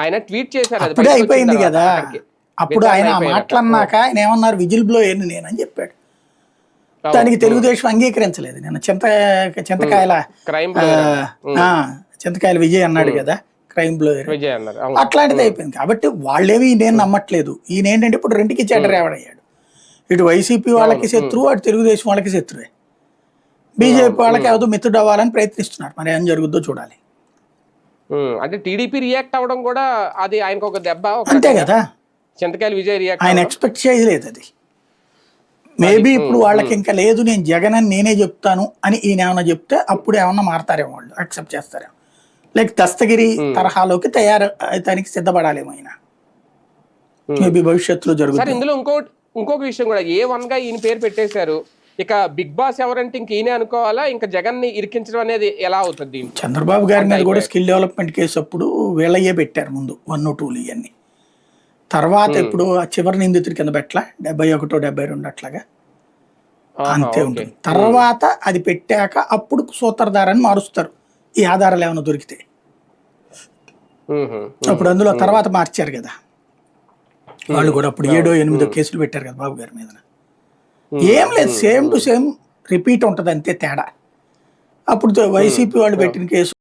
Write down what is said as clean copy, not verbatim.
ఆయన ట్వీట్ చేశారు, అది అప్పుడే బయటకు వచ్చిన అయిపోయింది తర్వాత కదా. అక్కడికి అప్పుడు విచారణ ఆయన ఆ అయిపోయాక. మాటలన్నాక ఆయన ఏమన్నారు, విజిల్ బ్లో అని నేనని చెప్పాడు. దానికి తెలుగుదేశం అంగీకరించలేదు. నేను చింతకాయల క్రైమ్ ఆ, చింతకాయల విజయ్ అన్నాడు కదా, క్రైమ్ బ్లోయర్, విజయ్ అన్నారు. అవును. అట్లాంటిది అయిపోయింది. కాబట్టి వాళ్ళేమి నేను నమ్మట్లేదు. ఈయన ఏంటంటే ఇప్పుడు రెండుకి చెడ్డరేవడయ్యాడు. ఇటు వైసీపీ వాళ్ళకి శత్రువు, అటు తెలుగుదేశం వాళ్ళకి శత్రువే. బీజేపీ వాళ్ళకి ఏదో మిత్రుడు అవ్వాలని ప్రయత్నిస్తున్నారు. మరి ఏం జరుగుద్దో చూడాలి. అంటే టీడీపీ రియాక్ట్ అవ్వడం కూడా అది ఆయనకు ఒక దెబ్బ. అంతే కదా, చింతకాయల విజయ్ రియాక్ట్ ఆయన ఎక్స్పెక్ట్ చేయలేదు అది. మేబీ ఇప్పుడు వాళ్ళకి ఇంకా లేదు, నేను జగన్ అని నేనే చెప్తాను అని ఈయన ఏమన్నా చెప్తే అప్పుడు ఏమన్నా మారతారేమో, వాళ్ళు యాక్సెప్ట్ చేస్తారేమో. లైక్ దస్తగిరి తరహాలోకి తయారైతానికి సిద్ధపడాలేమో ఆయన. మేబీ భవిష్యత్తులో జరుగుతుంది. ఇందులో ఇంకొక విషయం కూడా, A1 గా ఈయన పేరు పెట్టేశారు. ఇక బిగ్ బాస్ ఎవరంటే ఇంక ఈయనే అనుకోవాలా, ఇంకా జగన్ ని ఇరికించడం అనేది ఎలా అవుతుంది? చంద్రబాబు గారి మీద కూడా స్కిల్ డెవలప్మెంట్ కేసు అప్పుడు వీళ్ళయ్యే పెట్టారు ముందు 1, 2 ఇవన్నీ. తర్వాత ఇప్పుడు ఆ చివరి నిందితుడి కింద పెట్టలా 71, 72 అట్లాగా అంతే ఉంటుంది. తర్వాత అది పెట్టాక అప్పుడు సూత్రధారాన్ని మారుస్తారు, ఈ ఆధారాలు ఏమైనా దొరికితే. అప్పుడు అందులో తర్వాత మార్చారు కదా వాళ్ళు కూడా. అప్పుడు 7, 8 కేసులు పెట్టారు కదా బాబు గారి మీద. ఏం లేదు, సేమ్ టు సేమ్ రిపీట్ ఉంటుంది అంతే తేడా. అప్పుడు వైసీపీ వాళ్ళు పెట్టిన కేసు